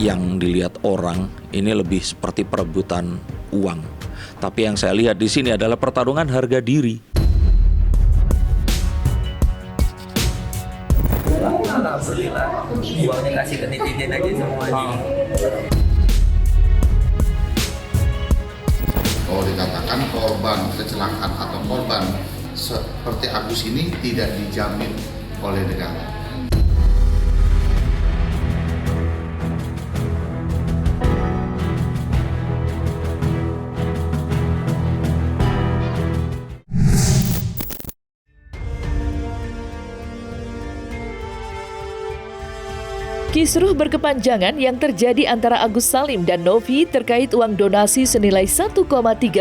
yang dilihat orang ini lebih seperti perebutan uang. Tapi yang saya lihat di sini adalah pertarungan harga diri. Alhamdulillah, uangnya kasih ke netizen aja semuanya. Kalau dikatakan korban kecelakaan atau korban seperti Agus ini tidak dijamin oleh negara. Kisruh berkepanjangan yang terjadi antara Agus Salim dan Novi terkait uang donasi senilai 1,3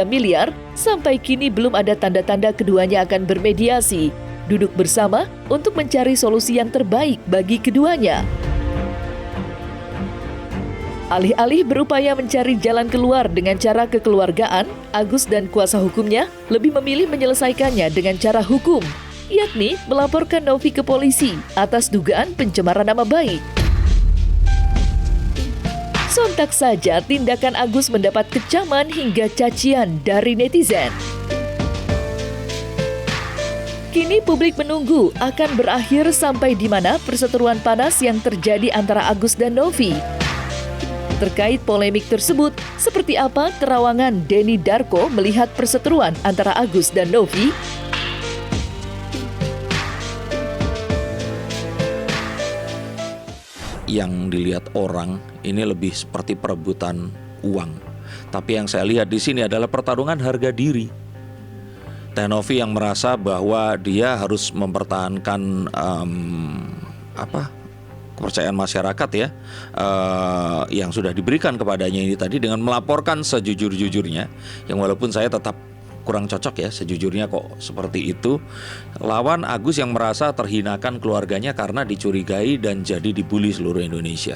miliar sampai kini belum ada tanda-tanda keduanya akan bermediasi, duduk bersama untuk mencari solusi yang terbaik bagi keduanya. Alih-alih berupaya mencari jalan keluar dengan cara kekeluargaan, Agus dan kuasa hukumnya lebih memilih menyelesaikannya dengan cara hukum, yakni melaporkan Novi ke polisi atas dugaan pencemaran nama baik. Sontak saja tindakan Agus mendapat kecaman hingga cacian dari netizen. Kini publik menunggu akan berakhir sampai di mana perseteruan panas yang terjadi antara Agus dan Novi. Terkait polemik tersebut, seperti apa terawangan Denny Darko melihat perseteruan antara Agus dan Novi? Yang dilihat orang ini lebih seperti perebutan uang. Tapi yang saya lihat di sini adalah pertarungan harga diri. Novi yang merasa bahwa dia harus mempertahankan kepercayaan masyarakat ya, yang sudah diberikan kepadanya ini tadi dengan melaporkan sejujur-jujurnya, yang walaupun saya tetap kurang cocok ya sejujurnya kok seperti itu, lawan Agus yang merasa terhinakan keluarganya karena dicurigai dan jadi dibully seluruh Indonesia.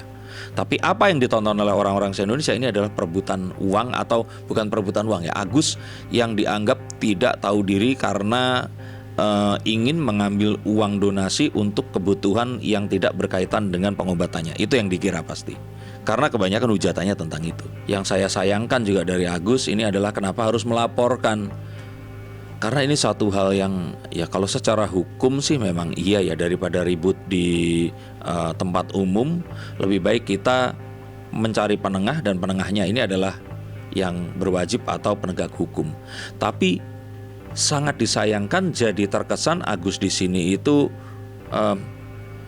Tapi apa yang ditonton oleh orang-orang se-Indonesia ini adalah perebutan uang, atau bukan perebutan uang ya, Agus yang dianggap tidak tahu diri karena ingin mengambil uang donasi untuk kebutuhan yang tidak berkaitan dengan pengobatannya. Itu yang dikira pasti, karena kebanyakan hujatannya tentang itu. Yang saya sayangkan juga dari Agus ini adalah kenapa harus melaporkan. Karena ini satu hal yang ya kalau secara hukum sih memang iya ya, daripada ribut di tempat umum, lebih baik kita mencari penengah, dan penengahnya ini adalah yang berwajib atau penegak hukum. Tapi sangat disayangkan jadi terkesan Agus di sini itu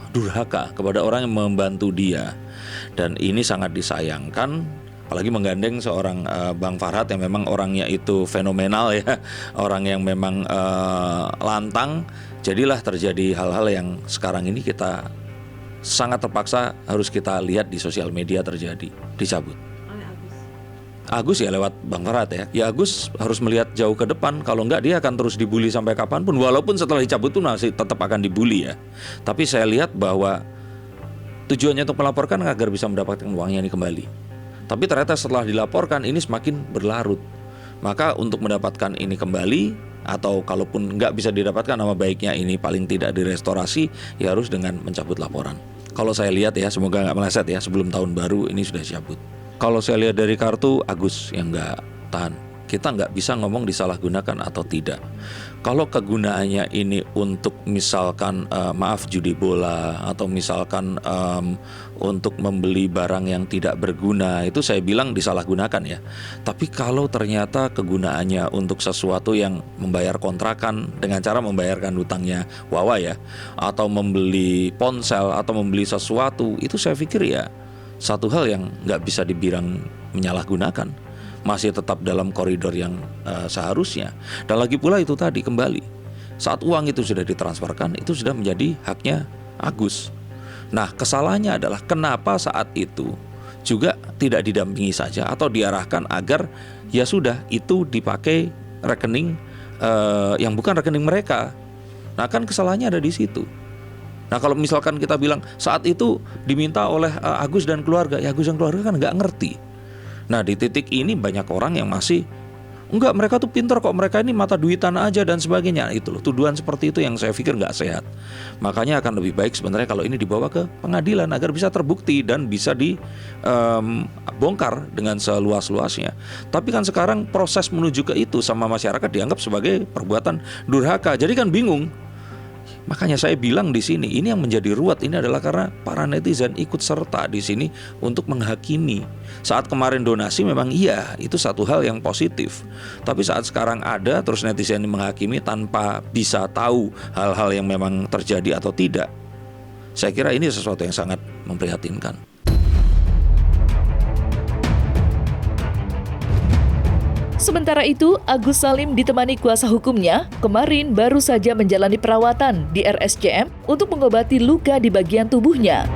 durhaka kepada orang yang membantu dia, dan ini sangat disayangkan, apalagi menggandeng seorang Bang Farhad yang memang orangnya itu fenomenal ya, orang yang memang lantang. Jadilah terjadi hal-hal yang sekarang ini kita sangat terpaksa harus kita lihat di sosial media terjadi, dicabut. Agus ya lewat Bang Farhad ya. Ya Agus harus melihat jauh ke depan, kalau enggak dia akan terus dibully sampai kapanpun. Walaupun setelah dicabut itu masih tetap akan dibully ya. Tapi saya lihat bahwa tujuannya untuk melaporkan agar bisa mendapatkan uangnya ini kembali. Tapi ternyata setelah dilaporkan ini semakin berlarut. Maka untuk mendapatkan ini kembali, atau kalaupun enggak bisa didapatkan nama baiknya ini paling tidak direstorasi, ya harus dengan mencabut laporan. Kalau saya lihat ya, semoga enggak meleset ya, sebelum tahun baru ini sudah dicabut. Kalau saya lihat dari kartu, Agus yang nggak tahan. Kita nggak bisa ngomong disalahgunakan atau tidak. Kalau kegunaannya ini untuk misalkan judi bola, atau misalkan untuk membeli barang yang tidak berguna, itu saya bilang disalahgunakan ya. Tapi kalau ternyata kegunaannya untuk sesuatu yang membayar kontrakan dengan cara membayarkan hutangnya Wawa ya, atau membeli ponsel atau membeli sesuatu, itu saya pikir ya satu hal yang nggak bisa dibilang menyalahgunakan, masih tetap dalam koridor yang seharusnya. Dan lagi pula itu tadi kembali, saat uang itu sudah ditransferkan, itu sudah menjadi haknya Agus. Nah kesalahannya adalah kenapa saat itu juga tidak didampingi saja atau diarahkan agar ya sudah itu dipakai rekening yang bukan rekening mereka. Nah kan kesalahannya ada di situ. Nah kalau misalkan kita bilang saat itu diminta oleh Agus dan keluarga, ya Agus dan keluarga kan nggak ngerti. Nah di titik ini banyak orang yang masih enggak, mereka tuh pintar kok, mereka ini mata duitan aja dan sebagainya. Itu loh, tuduhan seperti itu yang saya pikir nggak sehat. Makanya akan lebih baik sebenarnya kalau ini dibawa ke pengadilan agar bisa terbukti dan bisa dibongkar dengan seluas-luasnya. Tapi kan sekarang proses menuju ke itu sama masyarakat dianggap sebagai perbuatan durhaka. Jadi kan bingung. Makanya saya bilang di sini, ini yang menjadi ruwet ini adalah karena para netizen ikut serta di sini untuk menghakimi. Saat kemarin donasi memang iya, itu satu hal yang positif. Tapi saat sekarang ada terus netizen ini menghakimi tanpa bisa tahu hal-hal yang memang terjadi atau tidak. Saya kira ini sesuatu yang sangat memprihatinkan. Sementara itu, Agus Salim ditemani kuasa hukumnya kemarin baru saja menjalani perawatan di RSCM untuk mengobati luka di bagian tubuhnya.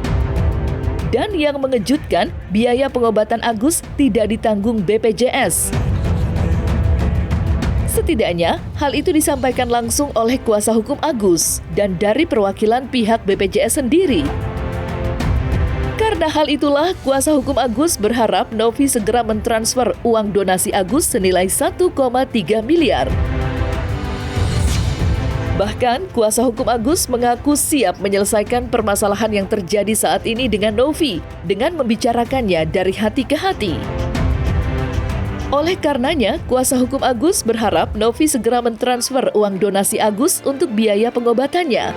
Dan yang mengejutkan, biaya pengobatan Agus tidak ditanggung BPJS. Setidaknya, hal itu disampaikan langsung oleh kuasa hukum Agus dan dari perwakilan pihak BPJS sendiri. Karena hal itulah, kuasa hukum Agus berharap Novi segera mentransfer uang donasi Agus senilai 1,3 miliar. Bahkan, kuasa hukum Agus mengaku siap menyelesaikan permasalahan yang terjadi saat ini dengan Novi dengan membicarakannya dari hati ke hati. Oleh karenanya, kuasa hukum Agus berharap Novi segera mentransfer uang donasi Agus untuk biaya pengobatannya.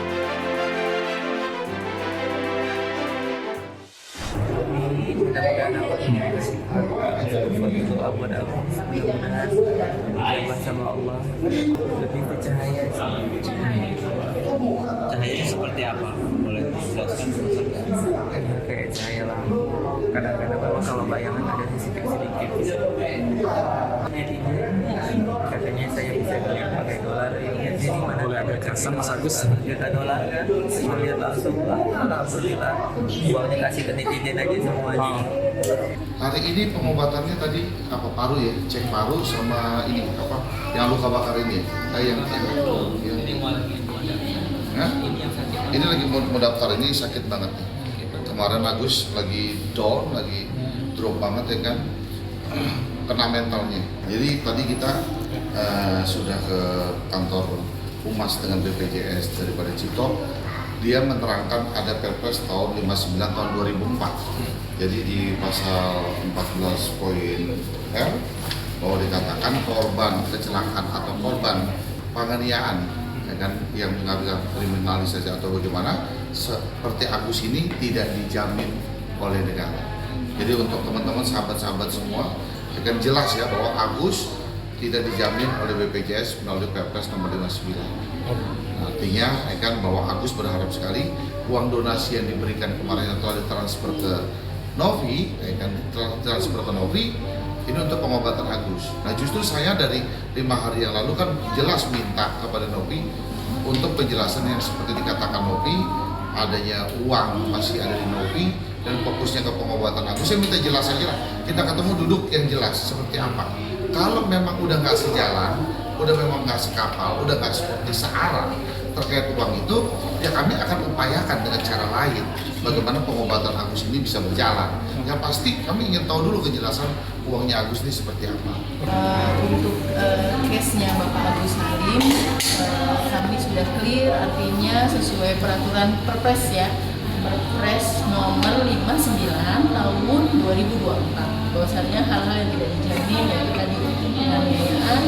Mudah-mudahan apa ini berdoa buat aku, mudah-mudahan berdoa sama Allah lebih bercahaya. Cahayanya seperti apa? Boleh dijelaskan? Kayak cahaya lampu. Kadang-kadang memang kalau bayangan ada sedikit-sedikit. Katanya saya bisa lihat pakai dolar. Jadi mana Boleh agak kesan Mas Agus? juta dolar kan? Lihat langsung. Alhamdulillah. Uangnya kasih ke netizen aja semuanya. Hari ini pengobatannya tadi apa, paru ya, cek paru sama ini apa yang luka bakar ini ya, yang Hah? Ini lagi mau daftar, ini sakit banget nih. Kemarin Agus lagi down, lagi drop banget ya kan, kena mentalnya. Jadi tadi kita sudah ke kantor Humas dengan BPJS daripada Cipto. Dia menerangkan ada Perpres tahun 59 tahun 2004. Jadi di pasal 14 poin L bahwa dikatakan korban kecelakaan atau korban penganiayaan ya kan, yang mengambil kriminalisasi atau bagaimana seperti Agus ini tidak dijamin oleh negara. Jadi untuk teman-teman sahabat-sahabat semua akan jelas ya bahwa Agus tidak dijamin oleh BPJS melalui Perpres nomor 59. Artinya kan bahwa Agus berharap sekali uang donasi yang diberikan kemarin yang telah ditransfer ke Novi, kan transfer ke Novi ini untuk pengobatan Agus. Nah justru saya dari 5 hari yang lalu kan jelas minta kepada Novi untuk penjelasan yang seperti dikatakan Novi, adanya uang masih ada di Novi dan fokusnya ke pengobatan Agus. Saya minta jelas aja lah, kita ketemu duduk yang jelas seperti apa. Kalau memang udah nggak sejalan, udah memang nggak sekapal, udah nggak seperti searah terkait uang itu, ya kami akan upayakan dengan cara lain bagaimana pengobatan Agus ini bisa berjalan. Yang pasti kami ingin tahu dulu kejelasan uangnya Agus ini seperti apa. Untuk case-nya Bapak Agus Salim, kami sudah clear, artinya sesuai peraturan Perpres ya, Perpres nomor 59 tahun 2024. Bahwasannya hal-hal yang tidak dijamin yaitu tadi penganiayaan,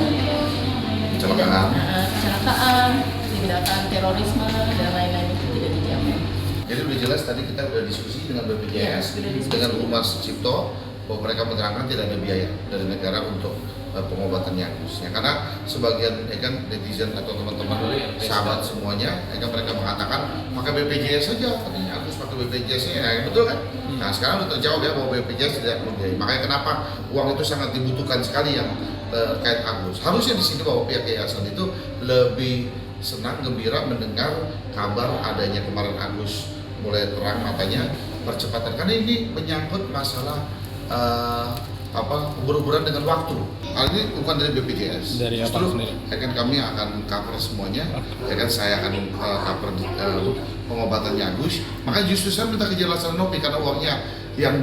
kecelakaan, tindakan terorisme dan lain-lain itu tidak dijamin. Jadi udah jelas tadi kita udah diskusi dengan BPJS, dengan Humas Cipto bahwa mereka menerangkan tidak ada biaya dari negara untuk pengobatannya Agus. Ya, karena sebagian kan netizen atau teman-teman sahabat semuanya, kan mereka mengatakan pakai BPJS saja, katanya Agus pakai BPJS-nya, ya betul kan? Nah sekarang udah terjawab ya bahwa BPJS tidak membiayai. Makanya kenapa uang itu sangat dibutuhkan sekali yang terkait Agus. Harusnya di sini bahwa pihak yayasan itu lebih senang, gembira mendengar kabar adanya kemarin Agus mulai terang matanya percepatan, karena ini menyangkut masalah ubur-uburan dengan waktu. Hal ini bukan dari BPJS. Dari apa Justru sendiri? ya kan kami akan cover semuanya. Ya kan saya akan cover pengobatannya Agus. Makanya justru saya minta kejelasan Novi karena uangnya yang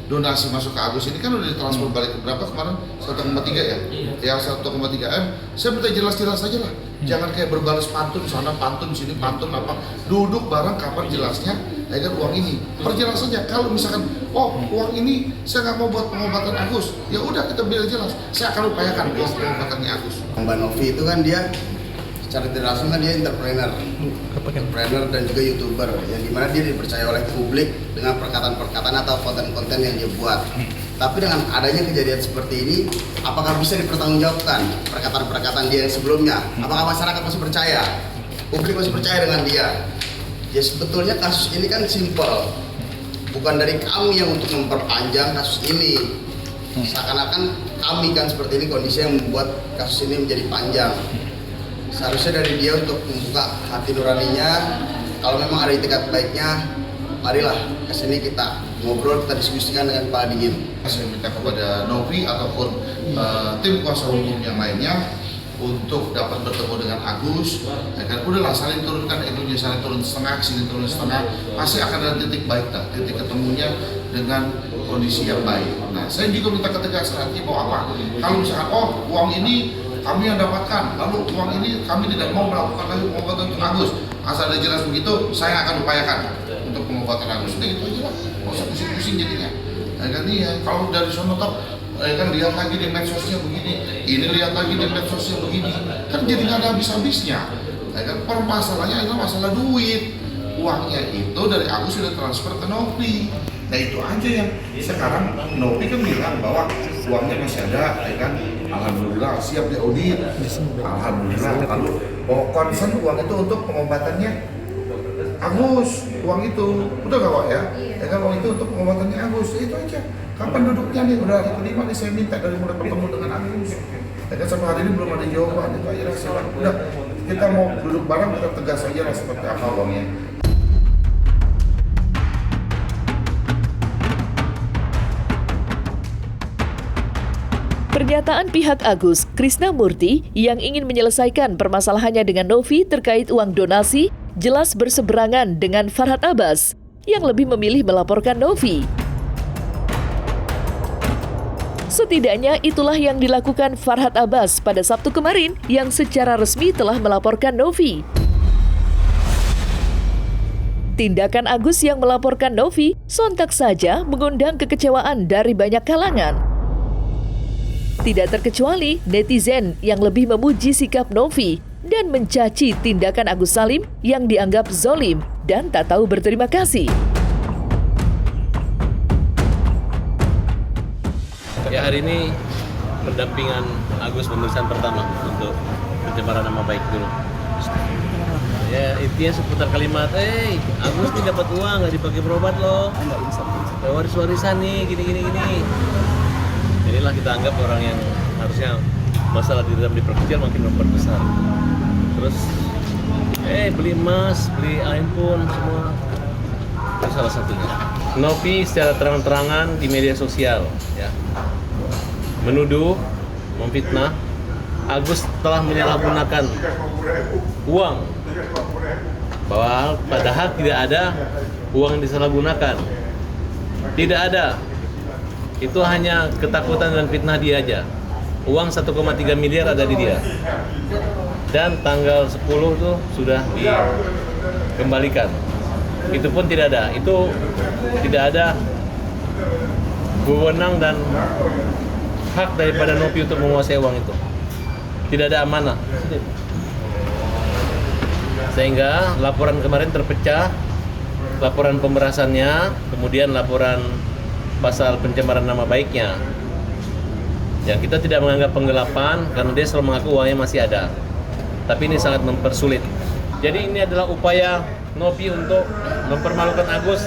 donasi masuk ke Agus ini kan udah ditransfer balik ke berapa kemarin? 1,3 ya? Ya 1,3 M. Saya minta jelas-jelas aja lah. Jangan kayak berbalas pantun sana, pantun sini, pantun apa. Duduk bareng kapan jelasnya agar uang ini. Perjelas saja. Kalau misalkan, oh uang ini saya nggak mau buat pengobatan Agus, ya udah kita bilang jelas. Saya akan upayakan buat pengobatannya Agus. Mbak Novi itu kan dia secara tidak langsung kan dia entrepreneur dan juga YouTuber yang dimana dia dipercaya oleh publik dengan perkataan-perkataan atau konten-konten yang dia buat. Tapi dengan adanya kejadian seperti ini, apakah bisa dipertanggungjawabkan perkataan-perkataan dia yang sebelumnya? Apakah masyarakat masih percaya? Publik masih percaya dengan dia? Ya sebetulnya kasus ini kan simpel, bukan dari kami yang untuk memperpanjang kasus ini. Seakan-akan kami kan seperti ini kondisi yang membuat kasus ini menjadi panjang. Seharusnya dari dia untuk membuka hati nuraninya. Kalau memang ada itikat baiknya, marilah kesini kita ngobrol, kita diskusikan dengan kepala dingin. Saya minta kepada Novi ataupun tim kuasa hukum yang lainnya untuk dapat bertemu dengan Agus. Ya kan, udahlah saling turunkan egonya, saling turun setengah, sini turun setengah. Pasti akan ada titik baik, titik ketemunya dengan kondisi yang baik. Nah, saya juga minta ketegasan nanti mau apa? Kalau misalkan, oh uang ini kami yang dapatkan, lalu uang ini kami tidak mau melakukan lagi pengobatan untuk Agus. Asal ada jelas begitu, saya akan upayakan untuk pengobatan Agus. Udah gitu aja lah, nggak usah pusing-pusing jadinya. Ya kan iya, kalau dari sono top, ya kan lihat lagi di medsosnya begini, ini lihat lagi di medsosnya begini, kan jadi nggak ada habis-habisnya. Ya kan permasalahannya adalah masalah duit. Uangnya itu dari Agus sudah transfer ke Novi. Nah itu aja yang sekarang Novi kan bilang bahwa uangnya masih ada, ya kan? Alhamdulillah siap diaudit. Alhamdulillah. Lalu concern uang itu untuk pengobatannya Agus, uang itu udah gak Wak ya? Ya kan uang itu untuk pengobatannya Agus, ya, itu aja. Kapan duduknya nih? Udah hari kelima nih saya minta dari mulai bertemu dengan Agus. Ya kan sampai hari ini belum ada jawaban, itu aja lah. Udah kita mau duduk bareng, kita tegas aja lah seperti apa uangnya. Pernyataan pihak Agus Krisnamurti yang ingin menyelesaikan permasalahannya dengan Novi terkait uang donasi jelas berseberangan dengan Farhad Abbas yang lebih memilih melaporkan Novi. Setidaknya itulah yang dilakukan Farhad Abbas pada Sabtu kemarin yang secara resmi telah melaporkan Novi. Tindakan Agus yang melaporkan Novi sontak saja mengundang kekecewaan dari banyak kalangan. Tidak terkecuali netizen yang lebih memuji sikap Novi dan mencaci tindakan Agus Salim yang dianggap zolim dan tak tahu berterima kasih. Ya hari ini pendampingan Agus pemeriksaan pertama untuk pencemaran nama baik dulu. Ya intinya seputar kalimat, Agus nih dapat uang nggak dipakai berobat loh, waris-warisan nih gini. Inilah kita anggap orang yang harusnya masalah di dalam diperkecil makin memperbesar. Terus, beli emas, beli handphone, semua itu salah satunya. Novi secara terang-terangan di media sosial, ya, menuduh, memfitnah, Agus telah menyalahgunakan uang, bahwa padahal tidak ada uang yang disalahgunakan, tidak ada. Itu hanya ketakutan dan fitnah dia aja. Uang 1,3 miliar ada di dia. Dan tanggal 10 tuh sudah dikembalikan. Itu pun tidak ada. Itu tidak ada wewenang dan hak daripada Novi untuk menguasai uang itu. Tidak ada amanah. Sehingga laporan kemarin terpecah. Laporan pemerasannya, kemudian laporan pasal pencemaran nama baiknya. Yang kita tidak menganggap penggelapan karena dia selalu mengaku uangnya masih ada. Tapi ini sangat mempersulit. Jadi ini adalah upaya Novi untuk mempermalukan Agus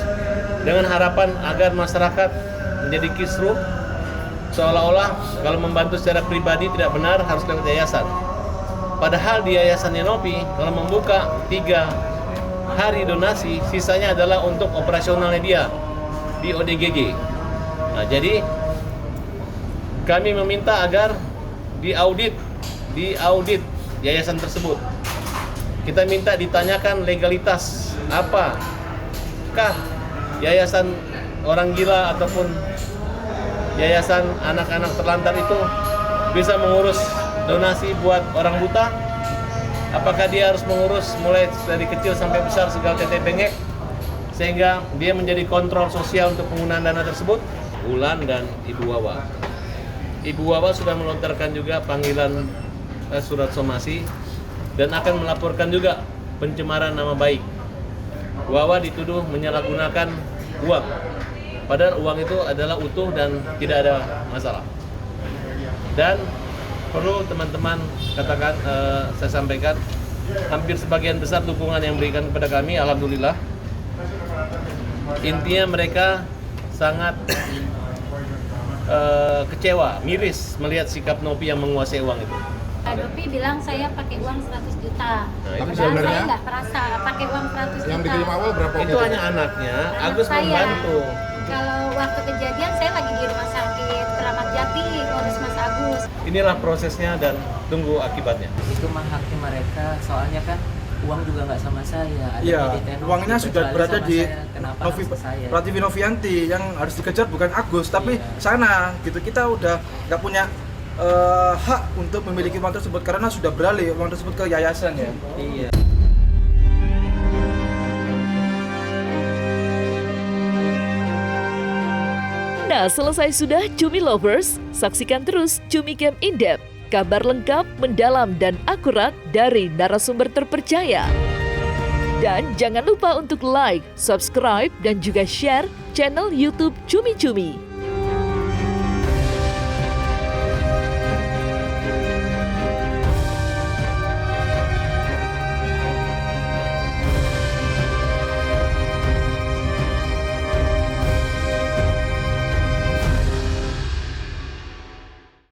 dengan harapan agar masyarakat menjadi kisruh seolah-olah kalau membantu secara pribadi tidak benar harus lewat yayasan. Padahal di yayasannya Novi kalau membuka 3 hari donasi, sisanya adalah untuk operasionalnya dia di ODGG. Nah, jadi kami meminta agar diaudit yayasan tersebut. Kita minta ditanyakan legalitas apakah yayasan orang gila ataupun yayasan anak-anak terlantar itu bisa mengurus donasi buat orang buta? Apakah dia harus mengurus mulai dari kecil sampai besar segala tetek bengek sehingga dia menjadi kontrol sosial untuk penggunaan dana tersebut? Ulan dan Ibu Wawa. Ibu Wawa sudah melontarkan juga panggilan surat somasi dan akan melaporkan juga pencemaran nama baik. Wawa dituduh menyalahgunakan uang, padahal uang itu adalah utuh dan tidak ada masalah. Dan perlu teman-teman katakan, saya sampaikan, hampir sebagian besar dukungan yang diberikan kepada kami, alhamdulillah. Intinya mereka sangat kecewa, miris melihat sikap Novi yang menguasai uang itu. Novi bilang saya pakai uang 100 juta. Itu Padahal saya nggak merasa pakai uang 100 juta. Yang diterima awal berapa? Itu hanya anaknya, Anak Agus saya. membantu. Kalau waktu kejadian saya lagi di rumah sakit Keramat Jati ngurus Mas Agus. Inilah prosesnya dan tunggu akibatnya. Itu mah haknya mereka, soalnya kan uang juga nggak sama saya. Ada Iya, di Tenor, uangnya kecuali sudah berada sama di saya. Kenapa harus ke saya? Prativi Novianti yang harus dikejar bukan Agus, tapi Iya. sana gitu. Kita udah nggak punya hak untuk memiliki uang tersebut karena sudah beralih uang tersebut ke yayasan ya. Iya. Nah, selesai sudah Cumi Lovers, saksikan terus Cumi Camp In-Depth, kabar lengkap, mendalam, dan akurat dari narasumber terpercaya. Dan jangan lupa untuk like, subscribe, dan juga share channel YouTube Cumi Cumi.